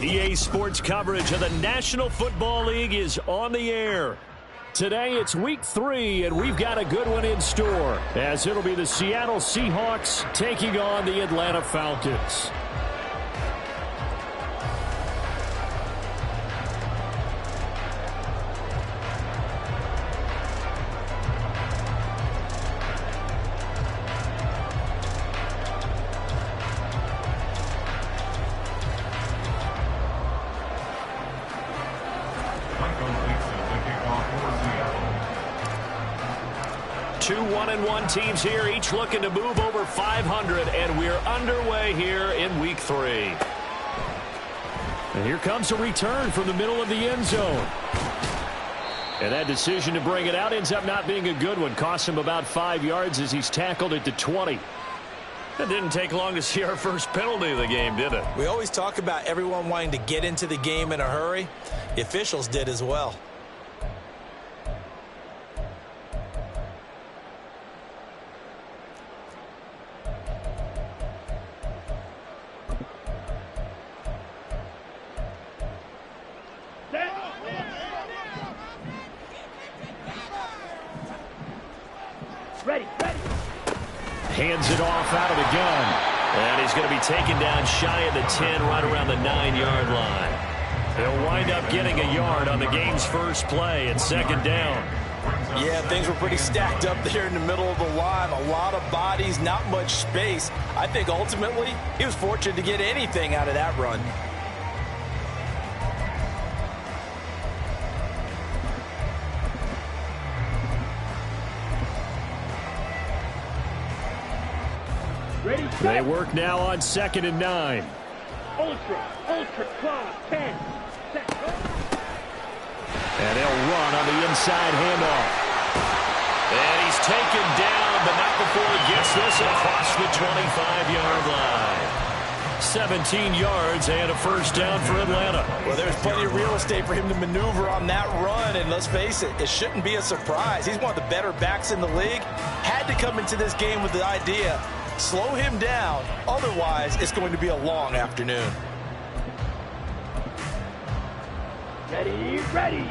EA Sports coverage of the National Football League is on the air. Today it's week 3, and we've got a good one in store, as it'll be the Seattle Seahawks taking on the Atlanta Falcons. Two 1-1 teams here, each looking to move over 500, and we're underway here in week 3. And here comes a return from the middle of the end zone. And that decision to bring it out ends up not being a good one. Costs him about 5 yards as he's tackled at the 20. It didn't take long to see our first penalty of the game, did it? We always talk about everyone wanting to get into the game in a hurry. The officials did as well. Hands it off out of the gun. And he's going to be taken down shy of the 10, right around the 9-yard line. He'll wind up getting a yard on the game's first play at second down. Yeah, things were pretty stacked up there in the middle of the line. A lot of bodies, not much space. I think ultimately he was fortunate to get anything out of that run. They work now on 2nd and 9. Ultra, claw, 10. And they'll run on the inside handoff. And he's taken down, but not before he gets this across the 25-yard line. 17 yards and a first down for Atlanta. Well, there's plenty of real estate for him to maneuver on that run, and let's face it, it shouldn't be a surprise. He's one of the better backs in the league. Had to come into this game with the idea, slow him down, otherwise it's going to be a long afternoon. Ready.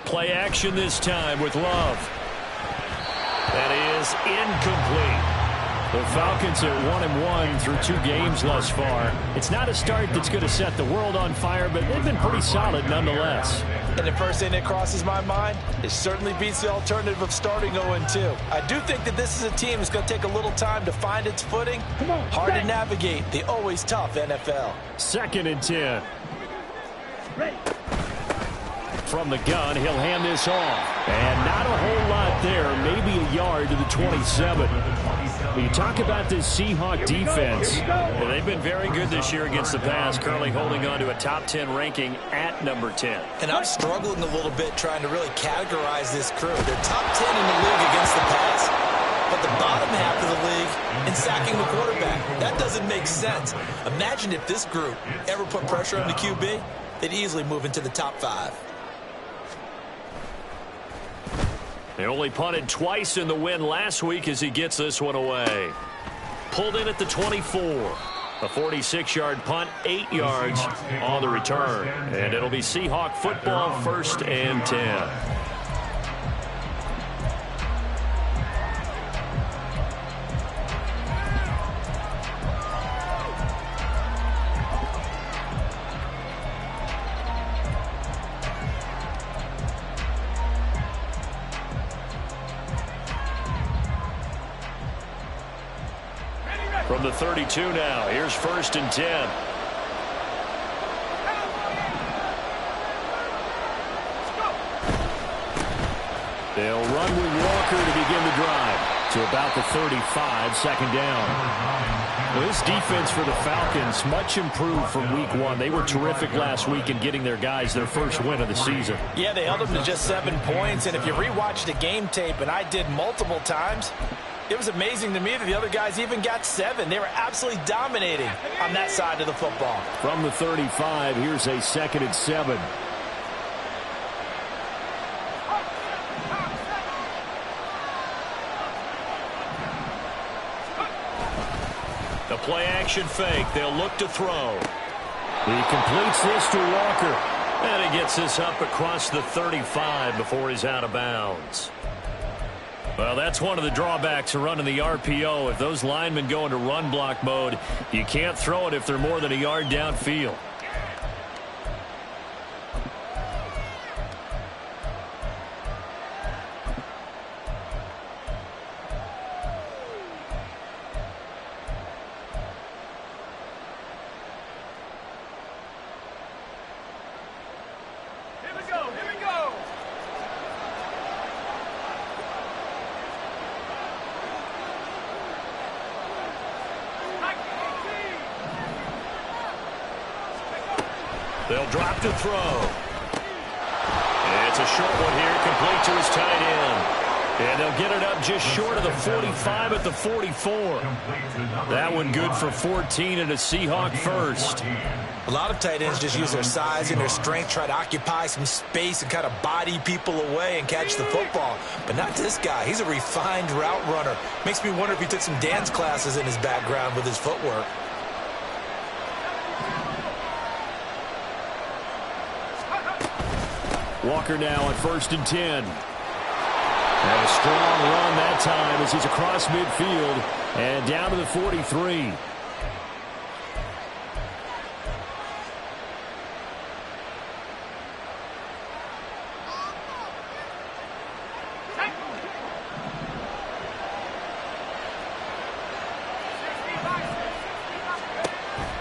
Play action this time with Love. That is incomplete. The Falcons are 1-1 through 2 games thus far. It's not a start that's going to set the world on fire, but they've been pretty solid nonetheless. And the first thing that crosses my mind, it certainly beats the alternative of starting 0-2. I do think that this is a team that's going to take a little time to find its footing. Hard to navigate the always tough NFL. 2nd and 10. From the gun, he'll hand this off. And not a whole lot there, maybe a yard to the 27. When you talk about this Seahawk defense, they've been very good this year against the pass, currently holding on to a top 10 ranking at number 10. And I'm struggling a little bit trying to really categorize this crew. They're top 10 in the league against the pass, but the bottom half of the league in sacking the quarterback. That doesn't make sense. Imagine if this group ever put pressure on the QB, they'd easily move into the top 5. They only punted twice in the win last week as he gets this one away. Pulled in at the 24. A 46-yard punt, 8 yards on the return. And it'll be Seahawk football, 1st and 10. From the 32 now, here's 1st and 10. They'll run with Walker to begin the drive to about the 35, 2nd down. Well, this defense for the Falcons much improved from week 1. They were terrific last week in getting their guys their first win of the season. Yeah, they held them to just 7 points, and if you rewatch the game tape, and I did multiple times, it was amazing to me that the other guys even got 7. They were absolutely dominating on that side of the football. From the 35, here's a 2nd and 7. The play action fake. They'll look to throw. He completes this to Walker. And he gets this up across the 35 before he's out of bounds. Well, that's one of the drawbacks of running the RPO. If those linemen go into run block mode, you can't throw it if they're more than a yard downfield. They'll drop to throw. It's a short one here, complete to his tight end. And they'll get it up just short of the 45 at the 44. That one good for 14 and a Seahawk first. A lot of tight ends just use their size and their strength, try to occupy some space and kind of body people away and catch the football. But not this guy. He's a refined route runner. Makes me wonder if he took some dance classes in his background with his footwork. Walker now at 1st and 10. And a strong run that time as he's across midfield and down to the 43.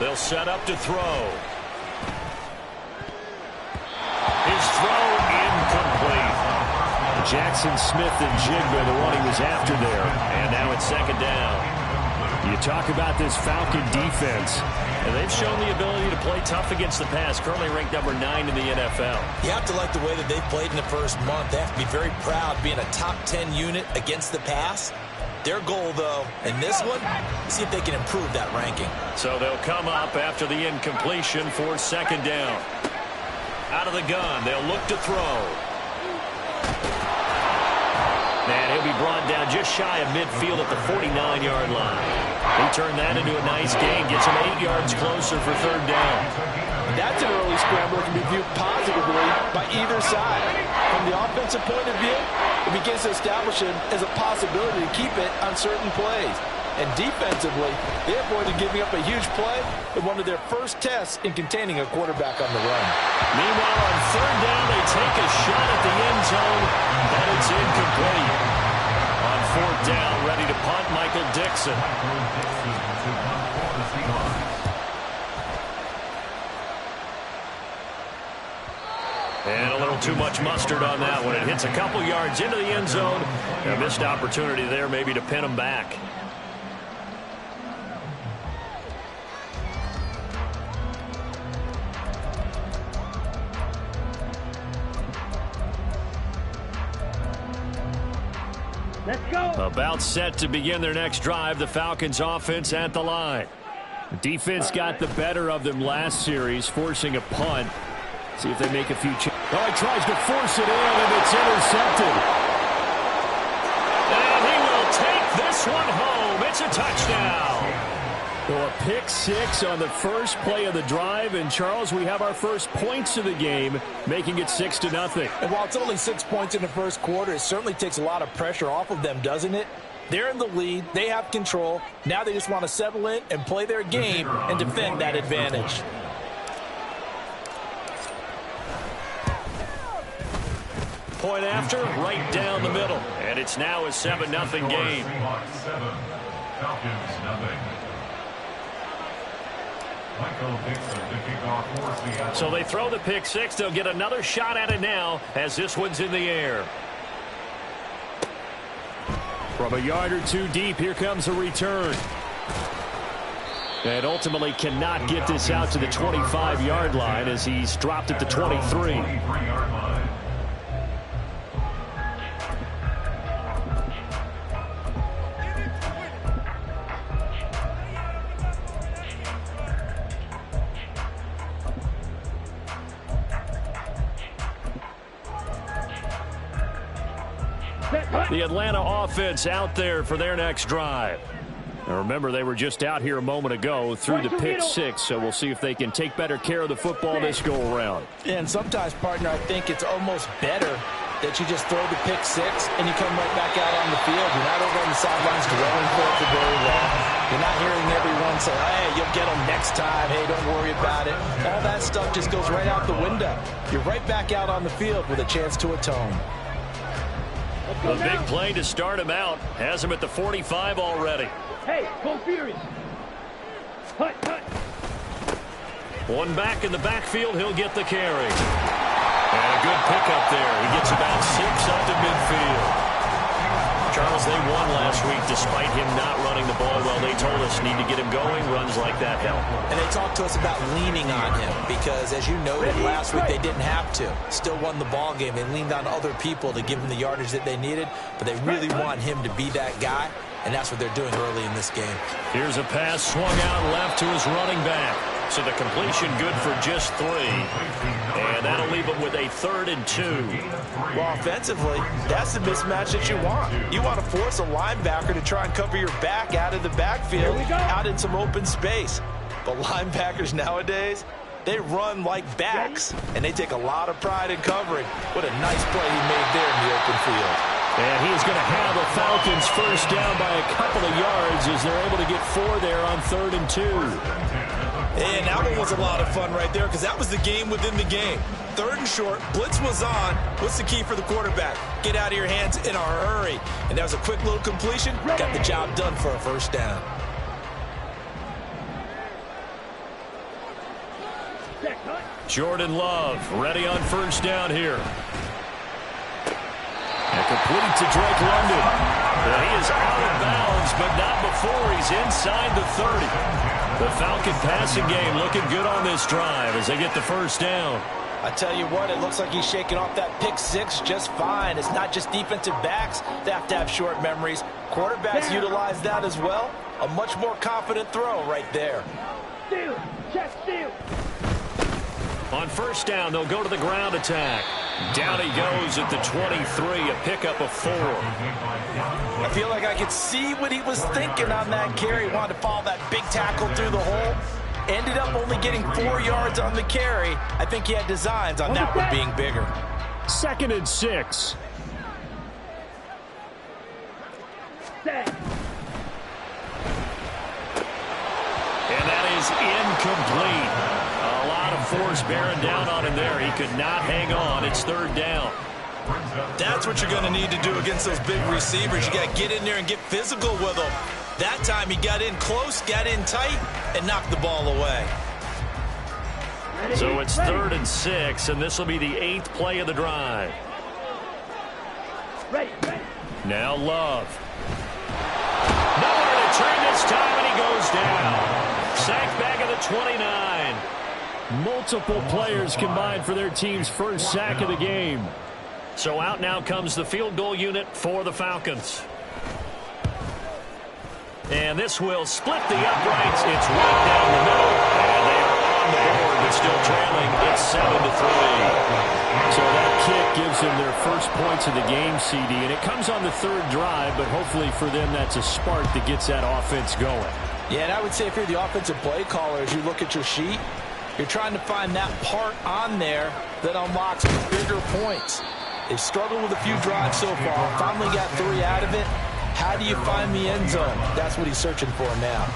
They'll set up to throw. His throw incomplete. Jackson Smith and Jigba, the one he was after there. And now it's 2nd down. You talk about this Falcon defense, and they've shown the ability to play tough against the pass, currently ranked number 9 in the NFL. You have to like the way that they've played in the first month. They have to be very proud being a top 10 unit against the pass. Their goal, though, in this one, see if they can improve that ranking. So they'll come up after the incompletion for 2nd down. Out of the gun, they'll look to throw. And he'll be brought down just shy of midfield at the 49-yard line. He turned that into a nice gain, gets him 8 yards closer for 3rd down. That's an early scramble that can be viewed positively by either side. From the offensive point of view, it begins to establish it as a possibility to keep it on certain plays. And defensively, they avoided giving up a huge play in one of their first tests in containing a quarterback on the run. Meanwhile, on 3rd down, they take a shot at the end zone, and it's incomplete. On 4th down, ready to punt, Michael Dixon. And a little too much mustard on that one. It hits a couple yards into the end zone. A missed opportunity there maybe to pin him back. Let's go. About set to begin their next drive, the Falcons offense at the line. The defense got the better of them last series, forcing a punt. See if they make a few changes. Oh, he tries to force it in, and it's intercepted. And he will take this one home. It's a touchdown. So a pick 6 on the first play of the drive. And, Charles, we have our first points of the game, making it 6-0. And while it's only 6 points in the first quarter, it certainly takes a lot of pressure off of them, doesn't it? They're in the lead. They have control. Now they just want to settle in and play their game and defend that advantage. Point after, right down the middle. And it's now a 7-0 game. So they throw the pick 6. They'll get another shot at it now as this one's in the air. From a yard or two deep, here comes a return. And ultimately cannot get this out to the 25-yard line as he's dropped at the 23. The Atlanta offense out there for their next drive. Now remember, they were just out here a moment ago through the pick six, so we'll see if they can take better care of the football this go-around. And sometimes, partner, I think it's almost better that you just throw the pick six and you come right back out on the field. You're not over on the sidelines dwelling for it for very long. You're not hearing everyone say, hey, you'll get them next time. Hey, don't worry about it. All that stuff just goes right out the window. You're right back out on the field with a chance to atone. A big play to start him out. Has him at the 45 already. Hey, go Furious. Hut, hut. One back in the backfield, he'll get the carry. And a good pickup there. He gets about 6 up to midfield. Charles, they won last week despite him not running the ball well. They told us need to get him going. Runs like that help. And they talked to us about leaning on him because, as you noted, last week they didn't have to. Still won the ball game. They leaned on other people to give them the yardage that they needed, but they really want him to be that guy, and that's what they're doing early in this game. Here's a pass swung out left to his running back. So the completion good for just 3. And that'll leave him with a 3rd and 2. Well, offensively, that's the mismatch that you want. You want to force a linebacker to try and cover your back out of the backfield, out in some open space. But linebackers nowadays, they run like backs, and they take a lot of pride in covering. What a nice play he made there in the open field. And he's going to have the Falcons first down by a couple of yards as they're able to get 4 there on 3rd and 2. And that one was a lot of fun right there because that was the game within the game. 3rd and short, blitz was on. What's the key for the quarterback? Get out of your hands in a hurry. And that was a quick little completion. Got the job done for a first down. Jordan Love ready on first down here. And complete to Drake London. Well, he is out of bounds, but not before he's inside the 30. The Falcon passing game looking good on this drive as they get the first down. I tell you what, it looks like he's shaking off that pick six just fine. It's not just defensive backs that have to have short memories. Quarterbacks utilize that as well. A much more confident throw right there. Steal, check steal. On first down, they'll go to the ground attack. Down he goes at the 23, a pickup of 4. I feel like I could see what he was thinking on that carry. He wanted to follow that big tackle through the hole. Ended up only getting 4 yards on the carry. I think he had designs on that one being bigger. 2nd and 6. And that is incomplete. A lot of force bearing down on him there. He could not hang on. It's 3rd down. That's what you're going to need to do against those big receivers. You got to get in there and get physical with them. That time he got in close, got in tight, and knocked the ball away. So it's 3rd and 6, and this will be the 8th play of the drive. Now Love. Nowhere to turn this time, and he goes down. Sacked back at the 29. Multiple players combined for their team's first sack of the game. So out now comes the field goal unit for the Falcons. And this will split the uprights. It's right down the middle. And they are on the board, but still trailing. It's 7-3. So that kick gives them their first points of the game, CD. And it comes on the 3rd drive, but hopefully for them that's a spark that gets that offense going. Yeah, and I would say if you're the offensive play caller, as you look at your sheet, you're trying to find that part on there that unlocks bigger points. They've struggled with a few drives so far. Finally got 3 out of it. How do you find the end zone? That's what he's searching for now.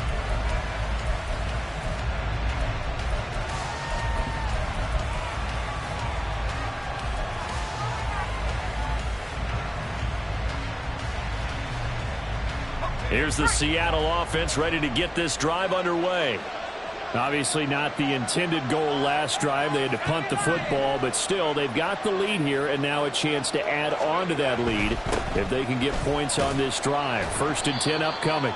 Here's the Seattle offense ready to get this drive underway. Obviously not the intended goal last drive. They had to punt the football, but still they've got the lead here, and now a chance to add on to that lead if they can get points on this drive. 1st and 10 upcoming.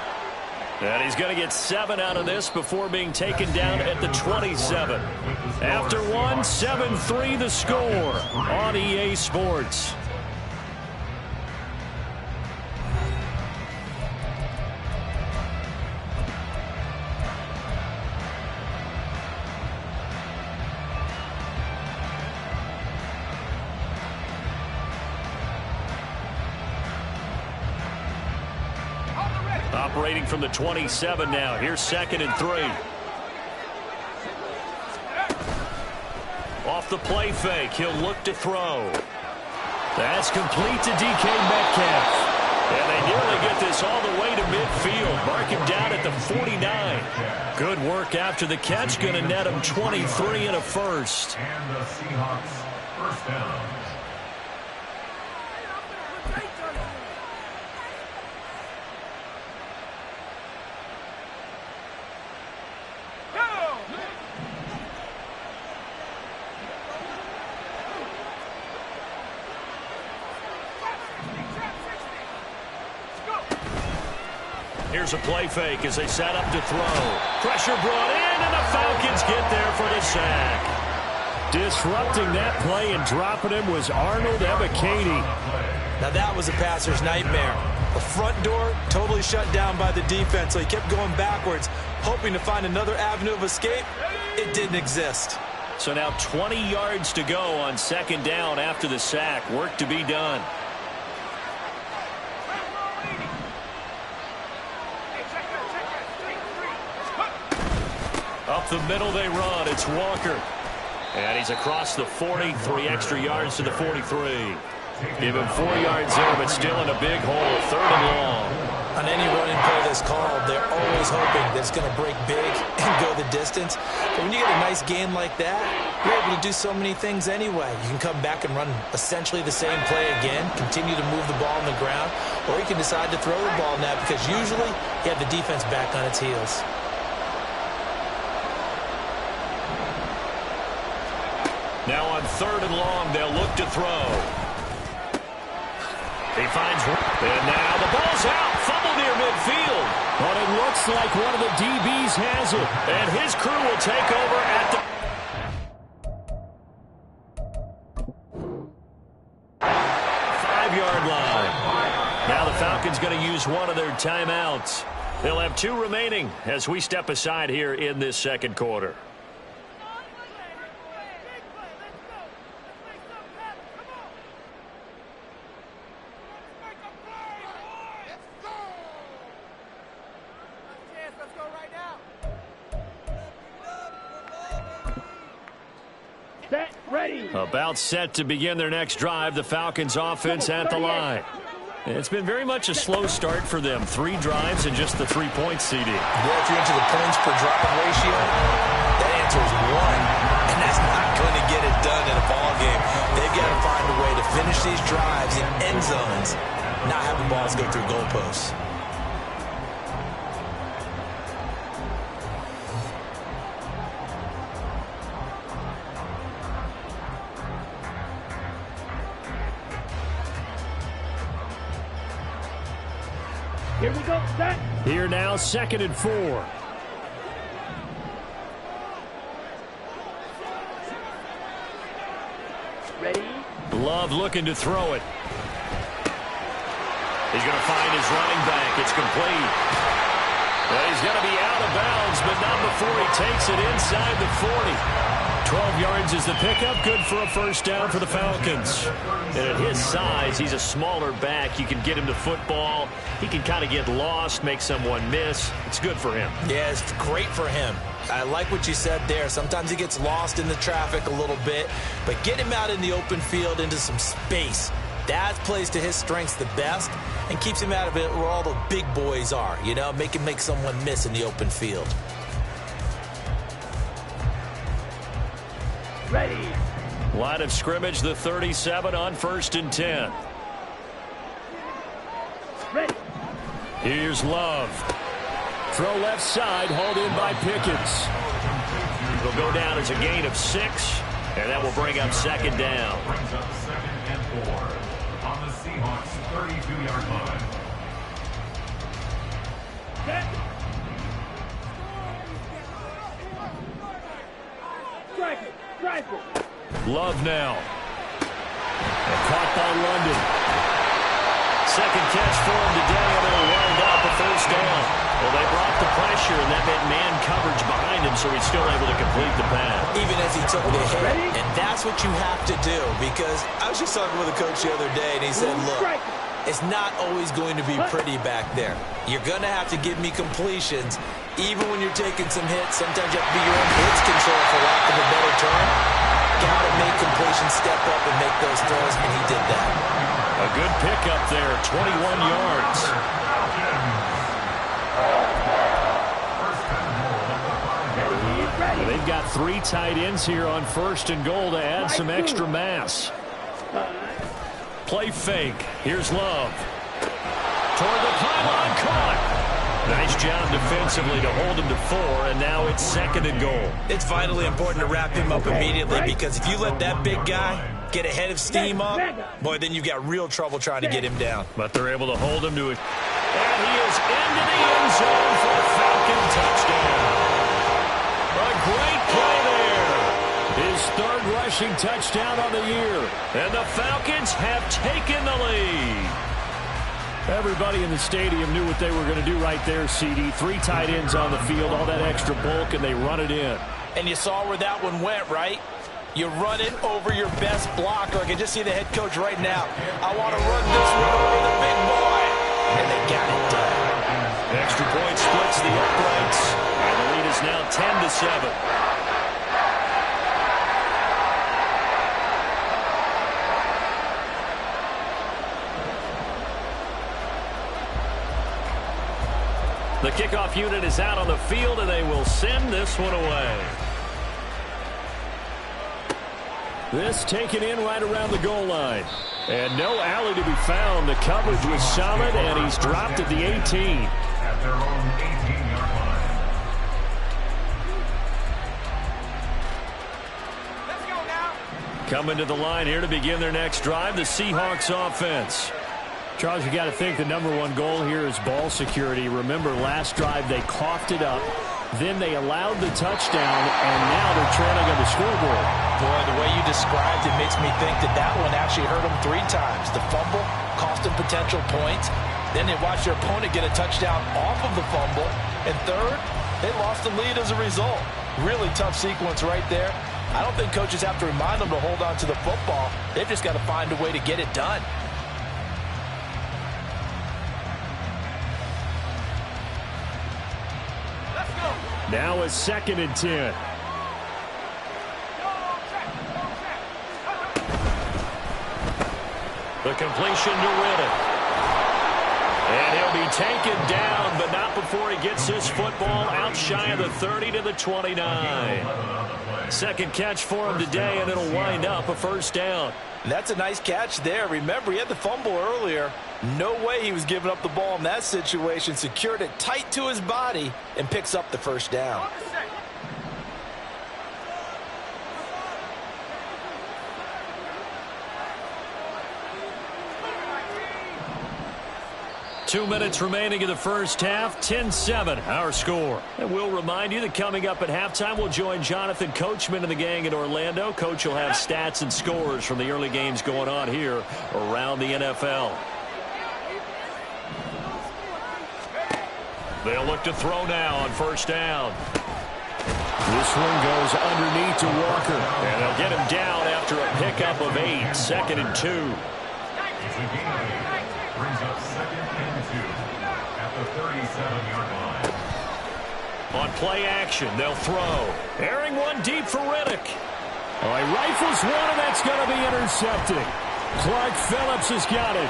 And he's going to get 7 out of this before being taken down at the 27. After 1, 7-3 the score on EA Sports. operating from the 27 now. Here's 2nd and 3. Off the play fake, he'll look to throw. That's complete to DK Metcalf. And they nearly get this all the way to midfield. Mark him down at the 49. Good work after the catch. Going to net him 23 and a first. And the Seahawks first down. Here's a play fake as they set up to throw. Pressure brought in, and the Falcons get there for the sack. Disrupting that play and dropping him was Arnold Ebiketie. Now that was a passer's nightmare. The front door totally shut down by the defense, so he kept going backwards, hoping to find another avenue of escape. It didn't exist. So now 20 yards to go on 2nd down after the sack. Work to be done. Up the middle they run. It's Walker. And he's across the 40. 3 extra yards to the 43. Give him 4 yards there, but still in a big hole. 3rd and long. On any running play that's called, they're always hoping that it's going to break big and go the distance. But when you get a nice gain like that, you're able to do so many things anyway. You can come back and run essentially the same play again, continue to move the ball on the ground, or you can decide to throw the ball now because usually you have the defense back on its heels. Now on 3rd and long, they'll look to throw. He finds one. And now the ball's out. Fumble near midfield. But it looks like one of the DBs has it. And his crew will take over at the 5-yard line. Now the Falcons going to use one of their timeouts. They'll have 2 remaining as we step aside here in this 2nd quarter. About set to begin their next drive. The Falcons offense at the line. It's been very much a slow start for them. 3 drives and just the 3 points, CD. Yeah, if you're into the points per drive ratio, that answer is 1. And that's not going to get it done in a ball game. They've got to find a way to finish these drives in end zones, not have the balls go through goalposts. Here we go, set. Here now, 2nd and 4. Ready? Love looking to throw it. He's going to find his running back. It's complete. Well, he's going to be out of bounds, but not before he takes it inside the 40. 12 yards is the pickup. Good for a first down for the Falcons. And at his size, he's a smaller back. You can get him to football. He can kind of get lost, make someone miss. It's good for him. Yeah, it's great for him. I like what you said there. Sometimes he gets lost in the traffic a little bit, but get him out in the open field into some space. That plays to his strengths the best and keeps him out of it where all the big boys are, you know, make someone miss in the open field. Ready. Line of scrimmage, the 37 on 1st and 10. Ready. Here's Love. Throw left side, hauled in by Pickens. It'll go down as a gain of 6, and that will bring up 2nd down. Brings up 2nd and 4 on the Seahawks 32-yard line. Set. Strike it. Strike it. Love now. And caught by London. 2nd catch for him today, and it'll wind up a first down. Well, they brought the pressure, and that meant man coverage behind him, so he's still able to complete the pass. Even as he took the hit, and that's what you have to do, because I was just talking with a coach the other day, and he said, look, It's not always going to be pretty back there. You're going to have to give me completions. Even when you're taking some hits, sometimes you have to be your own hits control, for lack of a better term. Got to make completions, step up and make those throws, and he did that. A good pickup there, 21 yards. They've got 3 tight ends here on 1st and goal to add some extra mass. Play fake. Here's Love. Toward the pylon, caught. Nice job defensively to hold him to 4, and now it's 2nd and goal. It's vitally important to wrap him up immediately, because if you let that big guy get a head of steam up, boy, then you've got real trouble trying to get him down. But they're able to hold him to it. And he is into the end zone for a Falcon touchdown. A great play there. His 3rd rushing touchdown on the year. And the Falcons have taken the lead. Everybody in the stadium knew what they were going to do right there, CD. 3 tight ends on the field, all that extra bulk, and they run it in. And you saw where that one went, right? You run it over your best blocker. I can just see the head coach right now. I want to run this one over the big boy. And they got it done. Extra point splits the uprights. And the lead is now 10-7. The kickoff unit is out on the field, and they will send this one away. This taken in right around the goal line. And no alley to be found. The coverage was solid, and he's dropped at the 18. At their own 18-yard line. Let's go now. Coming to the line here to begin their next drive, the Seahawks offense. Charles, you got to think the #1 goal here is ball security. Remember, last drive they coughed it up. Then they allowed the touchdown, and now they're trailing on the scoreboard. Boy, the way you described it makes me think that that one actually hurt them 3 times. The fumble cost them potential points. Then they watched their opponent get a touchdown off of the fumble. And 3rd, they lost the lead as a result. Really tough sequence right there. I don't think coaches have to remind them to hold on to the football. They've just got to find a way to get it done. Now it's 2nd and 10. The completion to Riddick. And he'll be taken down, but not before he gets his football out shy of the 30 to the 29. 2nd catch for him today, and it'll wind up a 1st down. And that's a nice catch there. Remember, he had the fumble earlier. No way he was giving up the ball in that situation. Secured it tight to his body and picks up the 1st down. 2 minutes remaining in the 1st half, 10-7, our score. And we'll remind you that coming up at halftime, we'll join Jonathan Coachman and the gang in Orlando. Coach will have stats and scores from the early games going on here around the NFL. They'll look to throw now on 1st down. This one goes underneath to Walker, and they'll get him down after a pickup of 8, 2nd and 2. Brings up 2nd and 2 at the 37-yard line. On play action, they'll throw. Airing one deep for Riddick. Oh, he rifles one, and that's going to be intercepted. Clark Phillips has got it.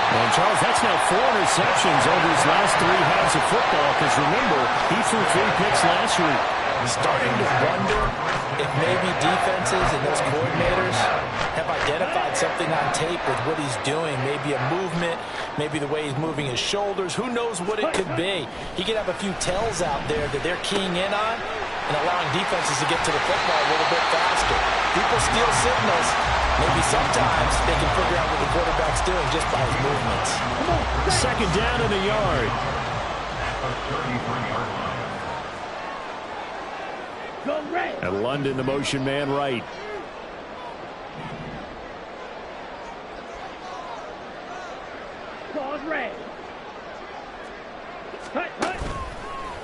And Charles, that's now 4 interceptions over his last 3 halves of football, because remember, he threw 3 picks last week. Starting to wonder if maybe defenses and those coordinators have identified something on tape with what he's doing. Maybe a movement, maybe the way he's moving his shoulders. Who knows what it could be? He could have a few tells out there that they're keying in on and allowing defenses to get to the football a little bit faster. People steal signals. Maybe sometimes they can figure out what the quarterback's doing just by his movements. 2nd down in the yard. At the 33-yard line. And London, the motion man, right.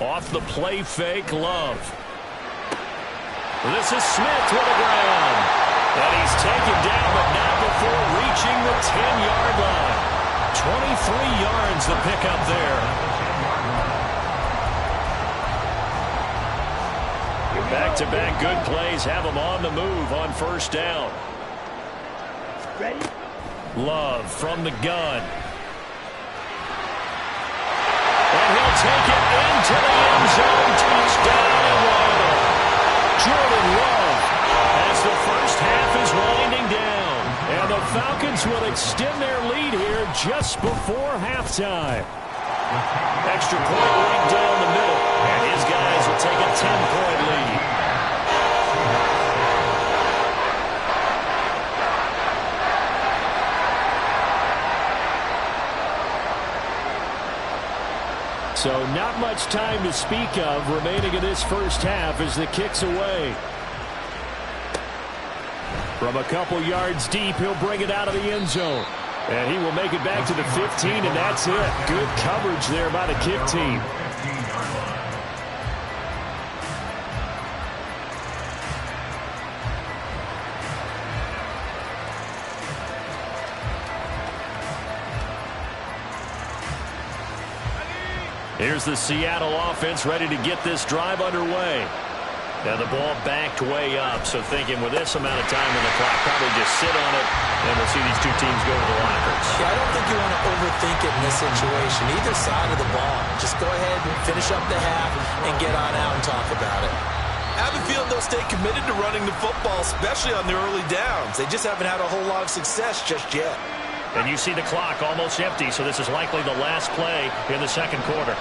Off the play fake, Love. This is Smith to the ground. And he's taken down, but not before reaching reaching the 10-yard line. 23 yards the pickup there. Back-to-back good plays have them on the move on first down. Ready? Love from the gun. And he'll take it into the end zone. Touchdown, Atlanta. Jordan Love as the first half is winding down. And the Falcons will extend their lead here just before halftime. Extra point right down the middle. And his guys will take a 10-point lead. So not much time to speak of remaining in this first half as the kick's away. From a couple yards deep, he'll bring it out of the end zone. And he will make it back to the 15, and that's it. Good coverage there by the kick team. Here's the Seattle offense ready to get this drive underway. Now the ball backed way up, so thinking with this amount of time on the clock, probably just sit on it, and we'll see these two teams go to the lockers. Yeah, I don't think you want to overthink it in this situation. Either side of the ball. Just go ahead and finish up the half and get on out and talk about it. I have a feeling they'll stay committed to running the football, especially on the early downs. They just haven't had a whole lot of success just yet. And you see the clock almost empty, so this is likely the last play in the second quarter.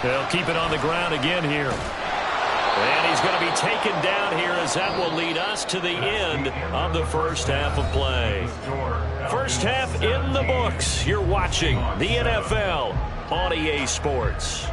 They'll keep it on the ground again here. And he's going to be taken down here as that will lead us to the end of the first half of play. First half in the books. You're watching the NFL on EA Sports.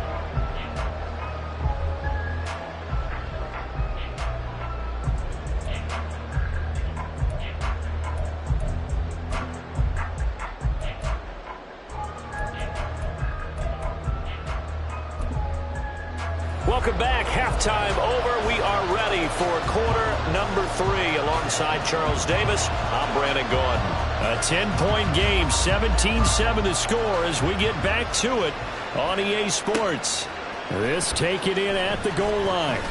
Welcome back. Halftime over. We are ready for quarter number 3 alongside Charles Davis. I'm Brandon Gordon. A 10-point game, 17-7 the score as we get back to it on EA Sports. This taken in at the goal line.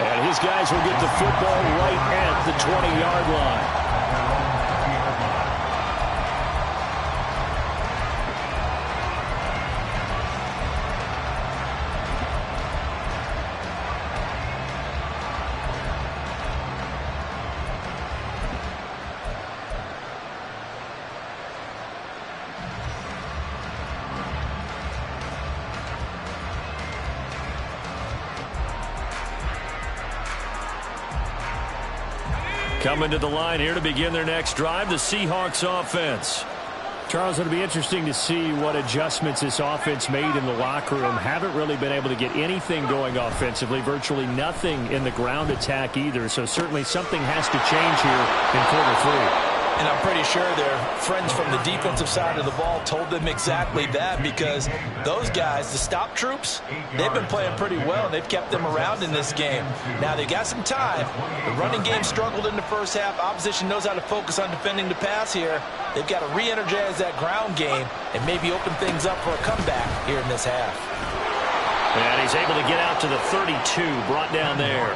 And his guys will get the football right at the 20-yard line. Coming to the line here to begin their next drive, the Seahawks offense. Charles, it'll be interesting to see what adjustments this offense made in the locker room. Haven't really been able to get anything going offensively, virtually nothing in the ground attack either. So certainly something has to change here in quarter 3. And I'm pretty sure their friends from the defensive side of the ball told them exactly that, because those guys, the stop troops, they've been playing pretty well, and they've kept them around in this game. Now, they've got some time. The running game struggled in the first half. Opposition knows how to focus on defending the pass here. They've got to re-energize that ground game and maybe open things up for a comeback here in this half. And he's able to get out to the 32, brought down there.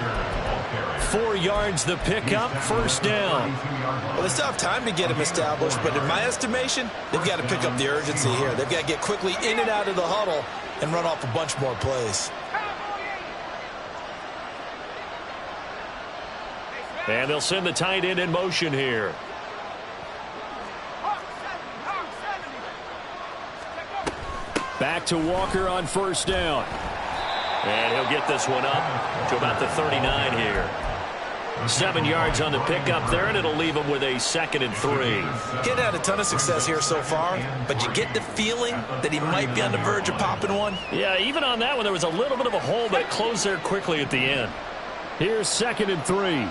4 yards the pickup, first down. Well, they still have time to get him established, but in my estimation, they've got to pick up the urgency here. They've got to get quickly in and out of the huddle and run off a bunch more plays. And they'll send the tight end in motion here. Back to Walker on first down. And he'll get this one up to about the 39 here. 7 yards on the pickup there, and it'll leave him with a 2nd and 3. Getting had a ton of success here so far, but you get the feeling that he might be on the verge of popping one. Yeah, even on that one, there was a little bit of a hole, but it closed there quickly at the end. Here's 2nd and 3.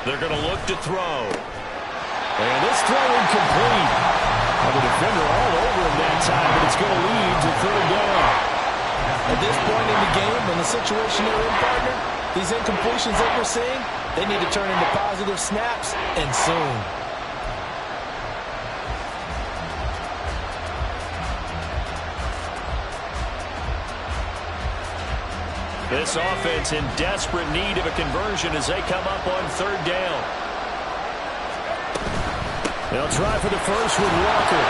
They're going to look to throw. And this throw incomplete. Well, the defender all over him that time, but it's going to lead to third down. At this point in the game, in the situation they're in, partner, these incompletions that we're seeing, they need to turn into positive snaps, and soon. This offense in desperate need of a conversion as they come up on third down. They'll try for the first with Walker.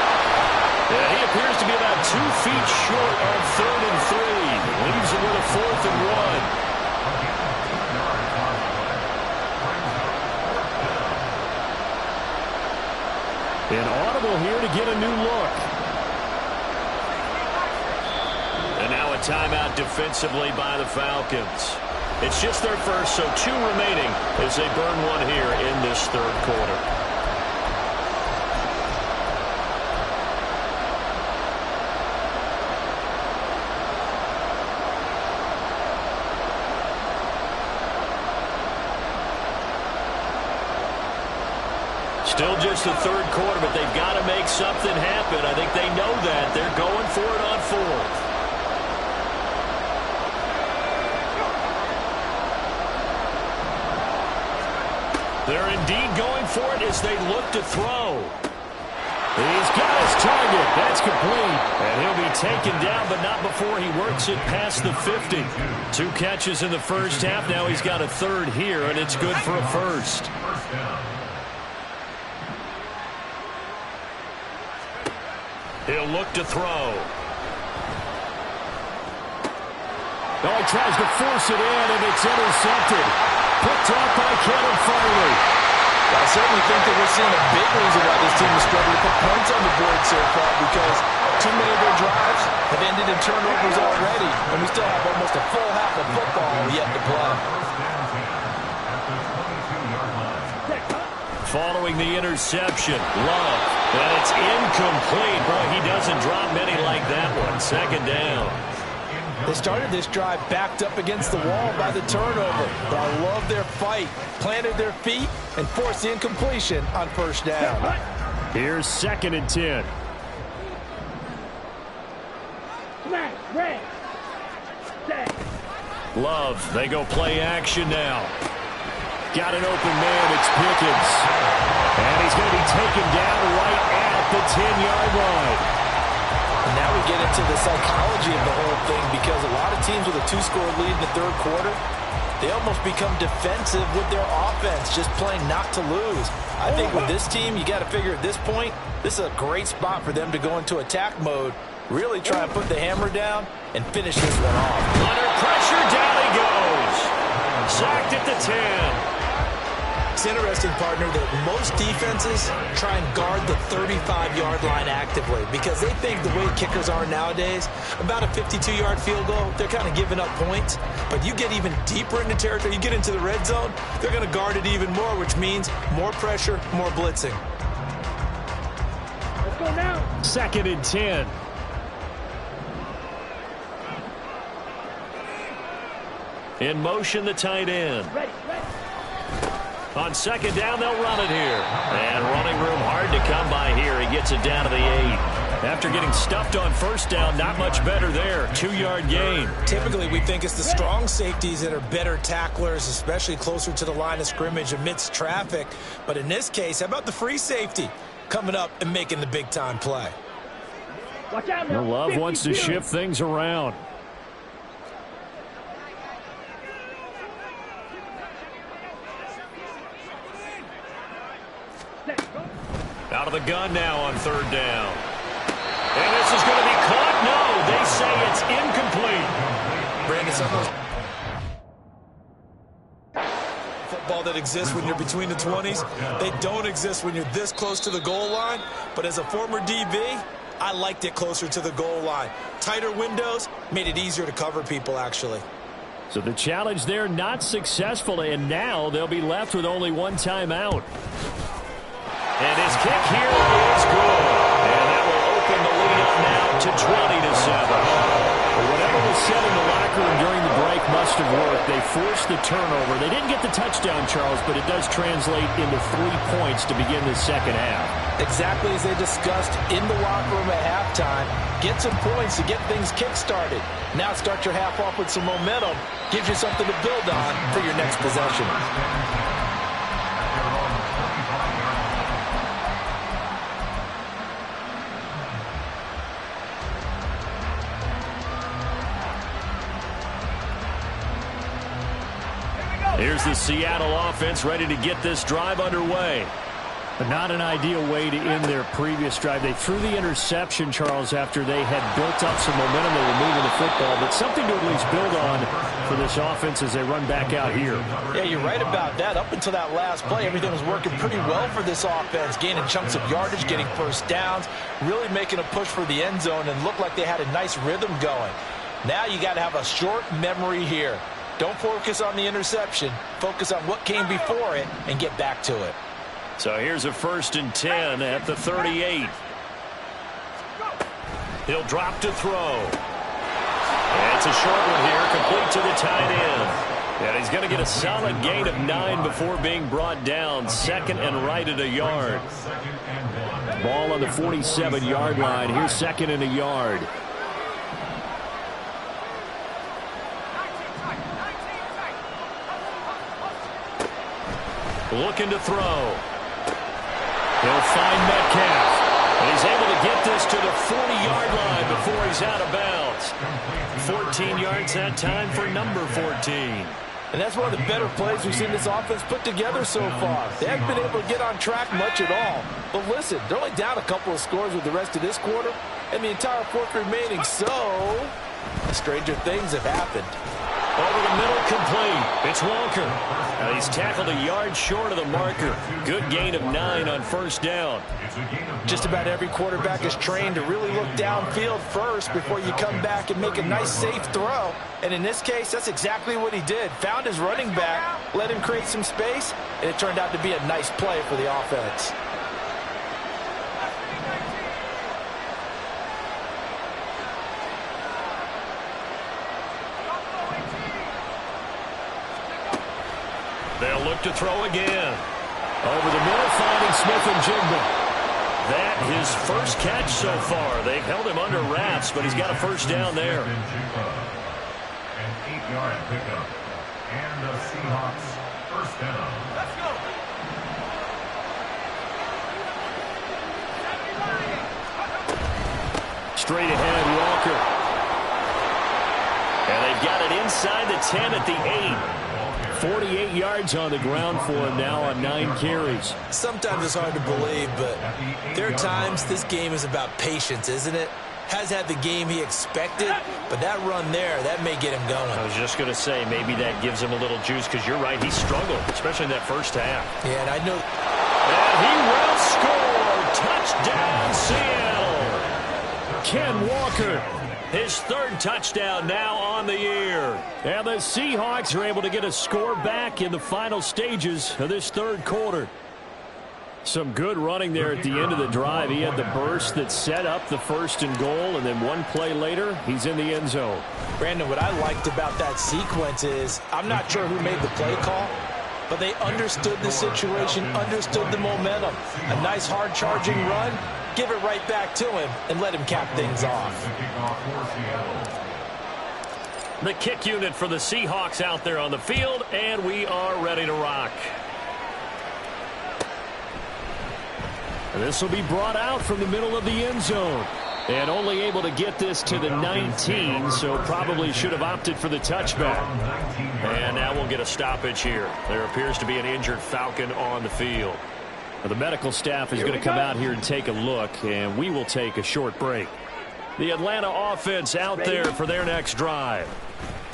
Yeah, he appears to be about 2 feet short on 3rd and 3. Leaves it with a 4th and 1. An audible here to get a new look. And now a timeout defensively by the Falcons. It's just their first, so 2 remaining as they burn one here in this third quarter. Still just the third quarter, but they've got to make something happen. I think they know that. They're going for it on 4th. They're indeed going for it as they look to throw. He's got his target. That's complete. And he'll be taken down, but not before he works it past the 50. 2 catches in the first half. Now he's got a 3rd here, and it's good for a first. He'll look to throw. Oh, he tries to force it in, and it's intercepted. Picked off by Kevin Farley. I certainly think that we're seeing a big reason why this team is struggling to put points on the board so far, because too many of their drives have ended in turnovers already, and we still have almost a full half of football yet to play. Following the interception, Love. And it's incomplete. Boy, he doesn't drop many like that one. 2nd down. They started this drive backed up against the wall by the turnover, but I love their fight. Planted their feet and forced the incompletion on 1st down. Here's 2nd and 10. Love, they go play action now. Got an open man, it's Pickens. And he's going to be taken down right at the 10-yard line. And now we get into the psychology of the whole thing, because a lot of teams with a 2-score lead in the 3rd quarter, they almost become defensive with their offense, just playing not to lose. I think with this team, you got to figure at this point, this is a great spot for them to go into attack mode, really try and put the hammer down and finish this one off. Under pressure, down he goes. Sacked at the 10. It's interesting, partner, that most defenses try and guard the 35-yard line actively because they think the way kickers are nowadays, about a 52-yard field goal, they're kind of giving up points. But you get even deeper into territory, you get into the red zone, they're going to guard it even more, which means more pressure, more blitzing. Let's go now. 2nd and 10. In motion, the tight end. Ready. On 2nd down, they'll run it here. And running room hard to come by here. He gets it down to the 8. After getting stuffed on 1st down, not much better there. 2-yard gain. Typically, we think it's the strong safeties that are better tacklers, especially closer to the line of scrimmage amidst traffic. But in this case, how about the free safety coming up and making the big-time play? Watch out now. Love wants to shift things around. Out of the gun now on 3rd down. And this is going to be caught. No, they say it's incomplete. Brandon, some of those football that exists when you're between the 20s, they don't exist when you're this close to the goal line. But as a former DB, I liked it closer to the goal line. Tighter windows made it easier to cover people, actually. So the challenge there not successful, and now they'll be left with only one timeout. And his kick here is good. And that will open the lead up now to 20-7. Whatever was said in the locker room during the break must have worked. They forced the turnover. They didn't get the touchdown, Charles, but it does translate into 3 points to begin the second half. Exactly as they discussed in the locker room at halftime. Get some points to get things kick-started. Now start your half off with some momentum. Gives you something to build on for your next possession. Here's the Seattle offense ready to get this drive underway. But not an ideal way to end their previous drive. They threw the interception, Charles, after they had built up some momentum. They were moving the football, but something to at least build on for this offense as they run back out here. Yeah, you're right about that. Up until that last play, everything was working pretty well for this offense, gaining chunks of yardage, getting first downs, really making a push for the end zone, and looked like they had a nice rhythm going. Now you got to have a short memory here. Don't focus on the interception. Focus on what came before it and get back to it. So here's a 1st and 10 at the 38. He'll drop to throw. And it's a short one here, complete to the tight end. And he's going to get a solid gain of 9 before being brought down. 2nd and right at a yard. Ball on the 47-yard line. Here's 2nd and a yard. Looking to throw. He'll find Metcalf. And he's able to get this to the 40-yard line before he's out of bounds. 14 yards that time for number 14. And that's one of the better plays we've seen this offense put together so far. They haven't been able to get on track much at all. But listen, they're only down a couple of scores with the rest of this quarter and the entire fourth remaining. So, stranger things have happened. Over the middle, complete. It's Walker. Now he's tackled a yard short of the marker. Good gain of 9 on 1st down. Just about every quarterback is trained to really look downfield first before you come back and make a nice, safe throw. And in this case, that's exactly what he did. Found his running back, let him create some space, and it turned out to be a nice play for the offense. They'll look to throw again. Over the middle, finding Smith-Njigba. That his first catch so far. They've held him under wraps, but he's got a 1st down there. An 8-yard pickup. And the Seahawks 1st down. Let's go. Straight ahead, Walker. And they've got it inside the 10 at the 8. 48 yards on the ground for him now on 9 carries. Sometimes it's hard to believe, but there are times this game is about patience, isn't it? Has had the game he expected, but that run there, that may get him going. I was just going to say, maybe that gives him a little juice, because you're right, he struggled, especially in that first half. Yeah, and I know. And he will score. Touchdown, Seattle. Ken Walker. His 3rd touchdown now on the year. And the Seahawks are able to get a score back in the final stages of this 3rd quarter. Some good running there at the end of the drive. He had the burst that set up the 1st and goal, and then one play later, he's in the end zone. Brandon, what I liked about that sequence is, I'm not sure who made the play call, but they understood the situation, understood the momentum. A nice hard charging run. Give it right back to him and let him cap things off. The kick unit for the Seahawks out there on the field, and we are ready to rock. And this will be brought out from the middle of the end zone. And only able to get this to the 19, so probably should have opted for the touchback. And now we'll get a stoppage here. There appears to be an injured Falcon on the field. The medical staff is going to come out here and take a look, and we will take a short break. The Atlanta offense out there for their next drive.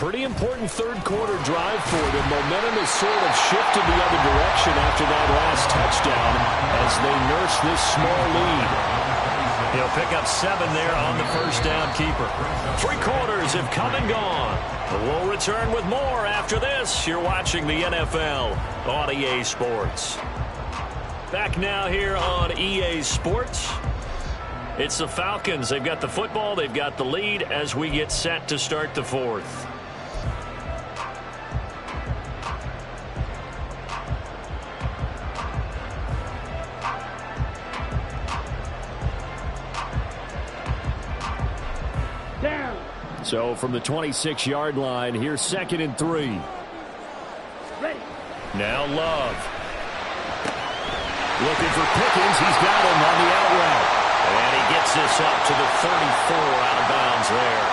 Pretty important 3rd quarter drive for them. Momentum has sort of shifted the other direction after that last touchdown as they nurse this small lead. He'll pick up 7 there on the 1st down keeper. 3 quarters have come and gone. We'll return with more after this. You're watching the NFL on EA Sports. Back now here on EA Sports. It's the Falcons. They've got the football. They've got the lead as we get set to start the 4th. So from the 26-yard line, here's 2nd and 3. Ready. Now Love. Looking for Pickens. He's got him on the out route. And he gets this up to the 34 out of bounds there.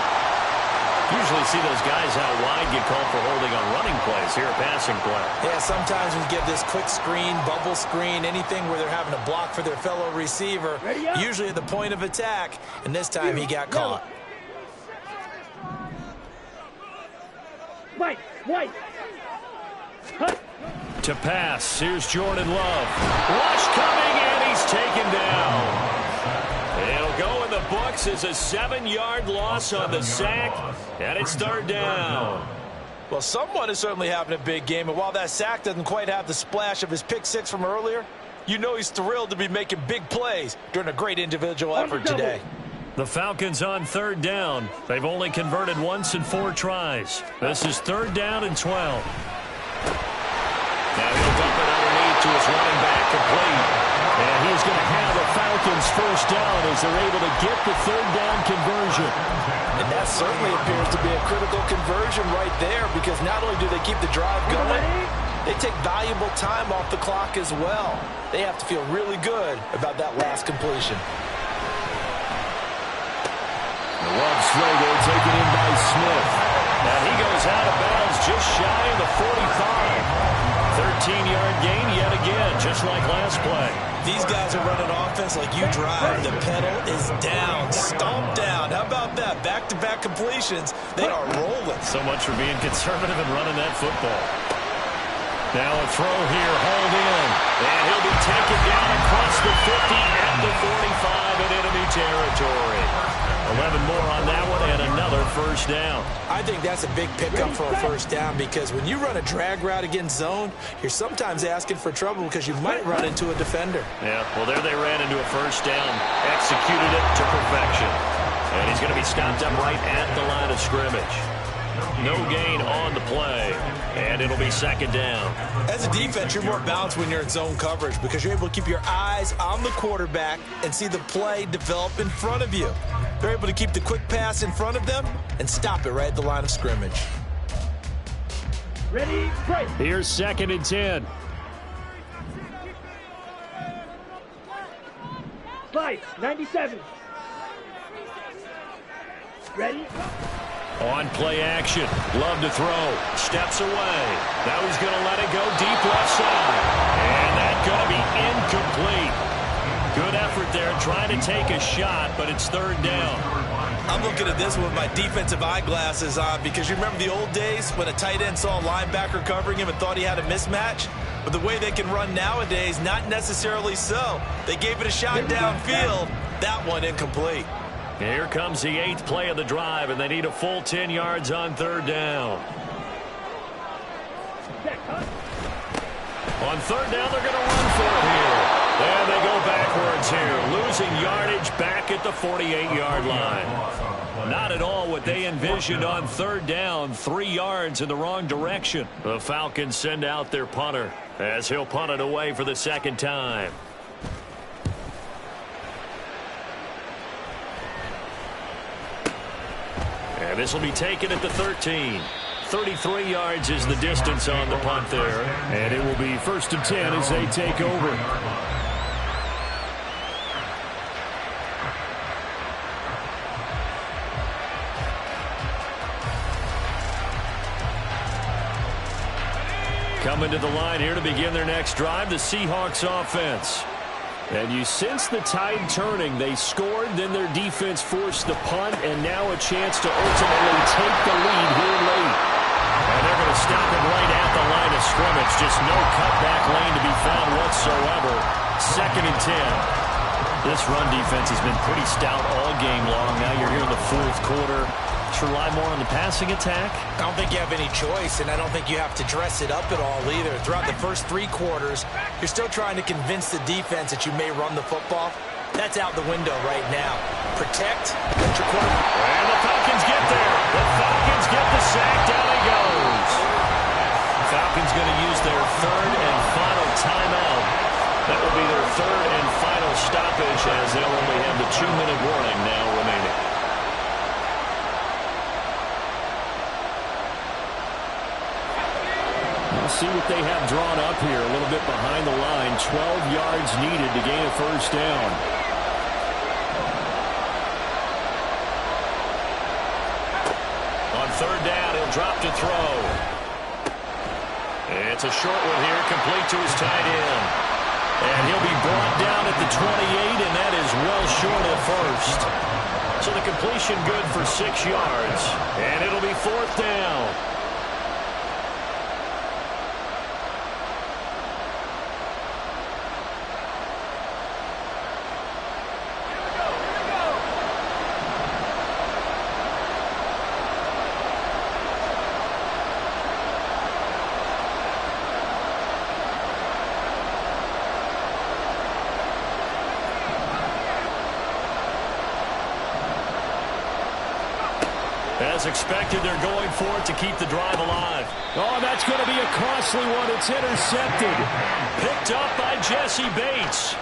Usually see those guys out wide get called for holding on running plays. Here a passing play. Yeah, sometimes we get this quick screen, bubble screen, anything where they're having to block for their fellow receiver, usually at the point of attack, and this time he got caught. White. To pass, here's Jordan Love. Rush coming, and he's taken down. It'll go in the books as a 7-yard loss on the sack, and it's 3rd down. Well, someone is certainly having a big game, and while that sack doesn't quite have the splash of his pick six from earlier, you know he's thrilled to be making big plays during a great individual effort today. The Falcons on 3rd down. They've only converted once in 4 tries. This is 3rd down and 12. Now he'll dump it underneath to his running back complete. And he's going to have the Falcons 1st down as they're able to get the 3rd down conversion. And that certainly appears to be a critical conversion right there, because not only do they keep the drive going, they take valuable time off the clock as well. They have to feel really good about that last completion. Love Slater taken in by Smith. And he goes out of bounds just shy of the 45. 13-yard gain yet again, just like last play. These guys are running offense like you drive. The pedal is down, stomped down. How about that? Back-to-back completions. They are rolling. So much for being conservative and running that football. Now a throw here, hauled in. And he'll be taken down across the 50 at the 45 in enemy territory. 11 more on that one and another 1st down. I think that's a big pickup for a 1st down, because when you run a drag route against zone, you're sometimes asking for trouble because you might run into a defender. Yeah, well, there they ran into a 1st down, executed it to perfection. And he's going to be stopped up right at the line of scrimmage. No gain on the play, and it'll be 2nd down. As a defense, you're more balanced when you're in zone coverage because you're able to keep your eyes on the quarterback and see the play develop in front of you. They're able to keep the quick pass in front of them and stop it right at the line of scrimmage. Ready, break. Here's 2nd and 10. 97. Ready. On play action. Love to throw. Steps away. Now he's going to let it go deep left side. And that's going to be incomplete. Good effort there trying to take a shot, but it's 3rd down. I'm looking at this with my defensive eyeglasses on, because you remember the old days when a tight end saw a linebacker covering him and thought he had a mismatch? But the way they can run nowadays, not necessarily so. They gave it a shot downfield. That one incomplete. Here comes the 8th play of the drive, and they need a full 10 yards on 3rd down. On 3rd down, they're going to run for it here. And they go backwards here, losing yardage back at the 48-yard line. Not at all what they envisioned on 3rd down, 3 yards in the wrong direction. The Falcons send out their punter as he'll punt it away for the 2nd time. And this will be taken at the 13. 33 yards is the distance on the punt there. And it will be 1st and 10 as they take over. Coming to the line here to begin their next drive, the Seahawks offense. And you sense the tide turning. They scored, then their defense forced the punt, and now a chance to ultimately take the lead here late. And they're going to stop it right at the line of scrimmage. Just no cutback lane to be found whatsoever. 2nd and 10. This run defense has been pretty stout all game long. Now you're here in the 4th quarter. Rely more on the passing attack? I don't think you have any choice, and I don't think you have to dress it up at all either. Throughout the first 3 quarters, you're still trying to convince the defense that you may run the football. That's out the window right now. Protect, let your quarterback. And the Falcons get there. The Falcons get the sack. Down he goes. The Falcons going to use their 3rd and final timeout. That will be their 3rd and final stoppage, as they'll only have the 2-minute warning now remaining. see what they have drawn up here. A little bit behind the line. 12 yards needed to gain a first down. On third down, he'll drop to throw. It's a short one here, complete to his tight end. And he'll be brought down at the 28, and that is well short of first. So the completion good for 6 yards. And it'll be fourth down. As expected, they're going for it to keep the drive alive. Oh, that's going to be a costly one. It's intercepted. Picked up by Jesse Bates.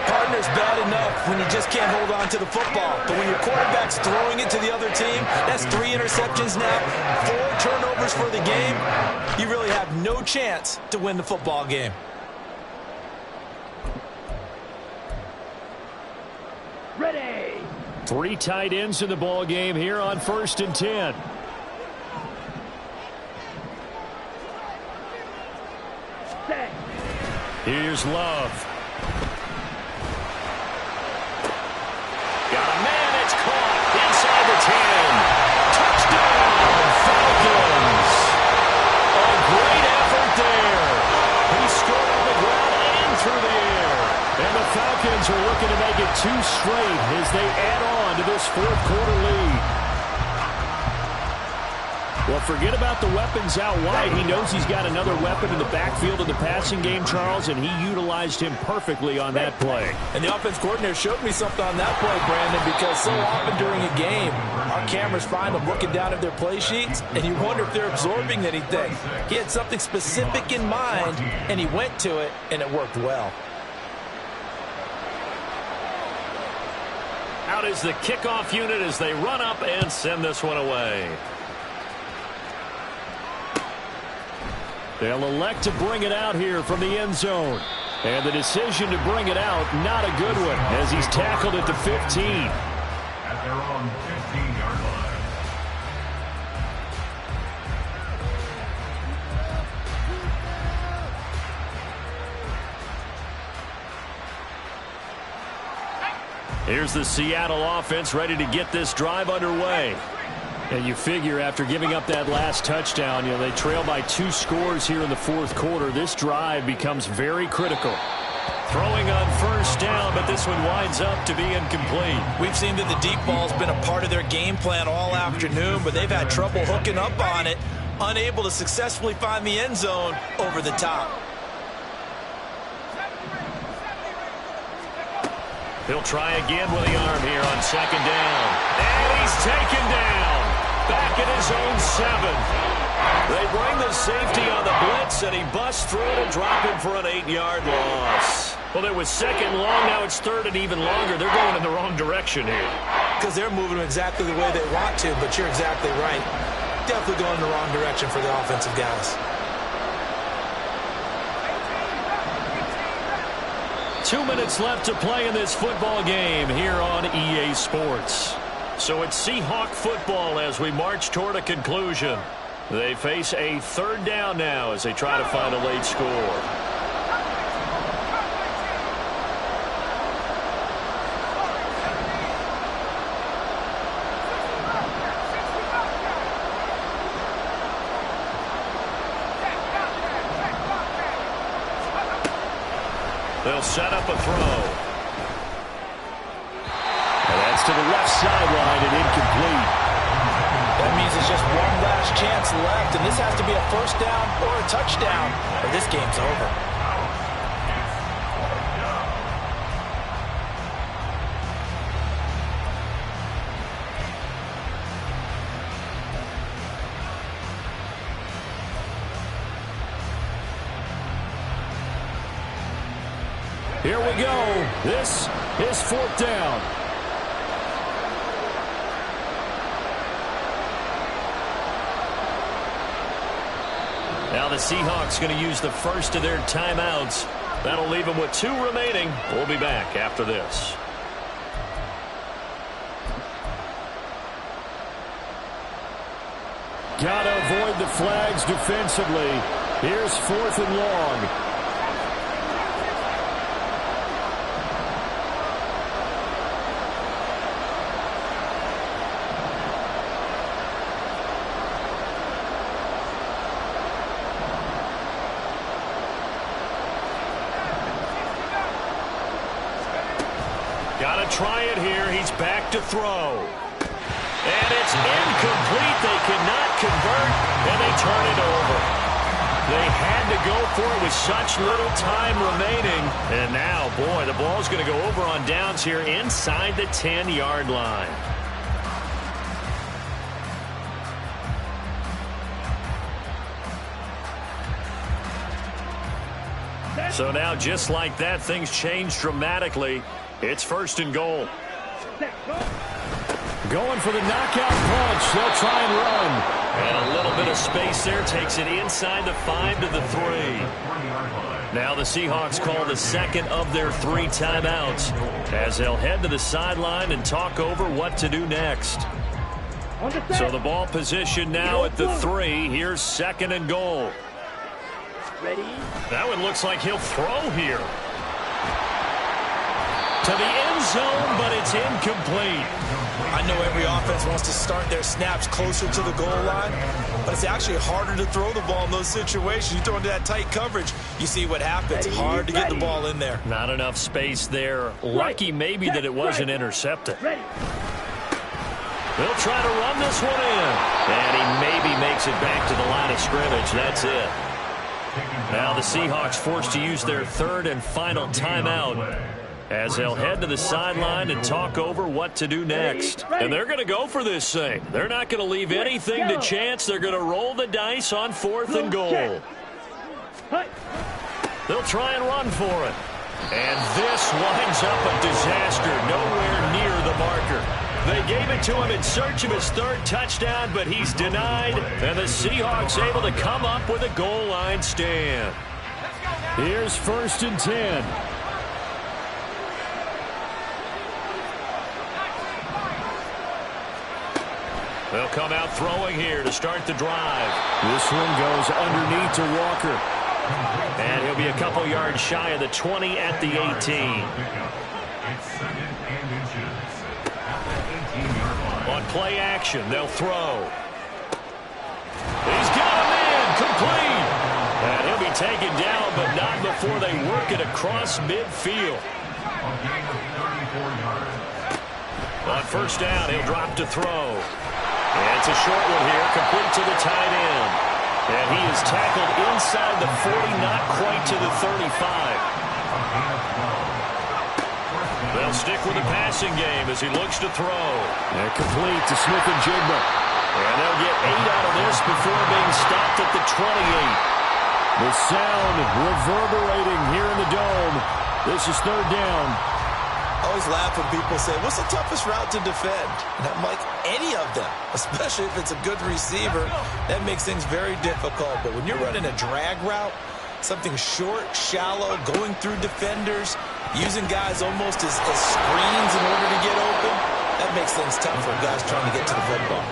Partner's bad enough when you just can't hold on to the football. But when your quarterback's throwing it to the other team, that's 3 interceptions now, 4 turnovers for the game. You really have no chance to win the football game. Ready. 3 tight ends in the ball game here on 1st and 10. Set. Here's Love. Got a man. It's caught inside the 10. Touchdown, Falcons. A great effort there. He scored on the ground and through the air. And the Falcons are looking to make it 2 straight as they add on to this 4th quarter lead. Well, forget about the weapons out wide. He knows he's got another weapon in the backfield of the passing game, Charles, and he utilized him perfectly on that play. And the offense coordinator showed me something on that play, Brandon, because so often during a game, our cameras find them looking down at their play sheets, and you wonder if they're absorbing anything. He had something specific in mind, and he went to it, and it worked well. Out is the kickoff unit as they run up and send this one away. They'll elect to bring it out here from the end zone. And the decision to bring it out, not a good one, as he's tackled at the 15. At their own 15-yard line. Here's the Seattle offense ready to get this drive underway. And you figure after giving up that last touchdown, they trail by 2 scores here in the 4th quarter. This drive becomes very critical. Throwing on first down, but this one winds up to be incomplete. We've seen that the deep ball's been a part of their game plan all afternoon, but they've had trouble hooking up on it, unable to successfully find the end zone over the top. He'll try again with the arm here on 2nd down. And he's taken down. Back at his own 7. They bring the safety on the blitz, and he busts through it and drop him for an 8-yard loss. Well, it was 2nd long. Now it's 3rd and even longer. They're going in the wrong direction here. Because they're moving exactly the way they want to, but you're exactly right. Definitely going in the wrong direction for the offensive guys. 2 minutes left to play in this football game here on EA Sports. So it's Seahawk football as we march toward a conclusion. They face a 3rd down now as they try to find a late score. They'll set up a throw. And that's to the left sideline and incomplete. That means it's just one last chance left, and this has to be a first down or a touchdown, or this game's over. Here we go. This is 4th down. Now Now the Seahawks going to use the first of their timeouts. That'll leave them with 2 remaining. We'll be back after this. Gotta avoid the flags defensively. Here's 4th and long. Gotta try it here. He's back to throw. And it's incomplete. They cannot convert, and they turn it over. They had to go for it with such little time remaining. And now, boy, the ball's going to go over on downs here inside the 10-yard line. So now, just like that, things change dramatically. It's 1st and goal. Going for the knockout punch. They'll try and run. And a little bit of space there takes it inside the 5 to the 3. Now the Seahawks call the second of their 3 timeouts as they'll head to the sideline and talk over what to do next. So the ball position now at the 3. Here's 2nd and goal. Ready? That one looks like he'll throw here. To the end zone, but it's incomplete. I know every offense wants to start their snaps closer to the goal line, but it's actually harder to throw the ball in those situations. You throw into that tight coverage, you see what happens. Hard to get the ball in there. Not enough space there. Lucky maybe that it wasn't intercepted. Ready? They'll try to run this one in. And he maybe makes it back to the line of scrimmage. That's it. Now the Seahawks forced to use their 3rd and final timeout as they'll head to the sideline and talk over what to do next. And they're going to go for this thing. They're not going to leave anything to chance. They're going to roll the dice on 4th and goal. They'll try and run for it. And this winds up a disaster. Nowhere near the marker. They gave it to him in search of his 3rd touchdown, but he's denied. And the Seahawks able to come up with a goal line stand. Here's 1st and 10. They'll come out throwing here to start the drive. This one goes underneath to Walker. And he'll be a couple yards shy of the 20 at the 18. On play action, they'll throw. He's got him in, complete. And he'll be taken down, but not before they work it across midfield. On 1st down, he'll drop to throw. And it's a short one here, complete to the tight end. And he is tackled inside the 40, not quite to the 35. They'll stick with the passing game as he looks to throw. And complete to Smith-Njigba. And they'll get 8 out of this before being stopped at the 28. The sound reverberating here in the dome. This is 3rd down. I always laugh when people say, what's the toughest route to defend? And I'm like, any of them, especially if it's a good receiver. That makes things very difficult. But when you're running a drag route, something short, shallow, going through defenders, using guys almost as screens in order to get open, that makes things tough for guys trying to get to the football.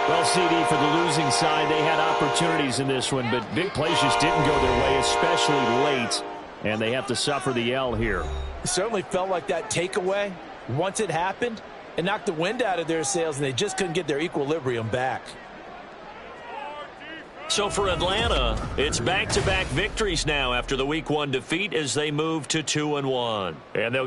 Well, CD, for the losing side, they had opportunities in this one, but big plays just didn't go their way, especially late, and they have to suffer the L here. It certainly felt like that takeaway, once it happened, it knocked the wind out of their sails, and they just couldn't get their equilibrium back. So for Atlanta, it's back-to-back victories now after the Week 1 defeat as they move to 2-1. And they'll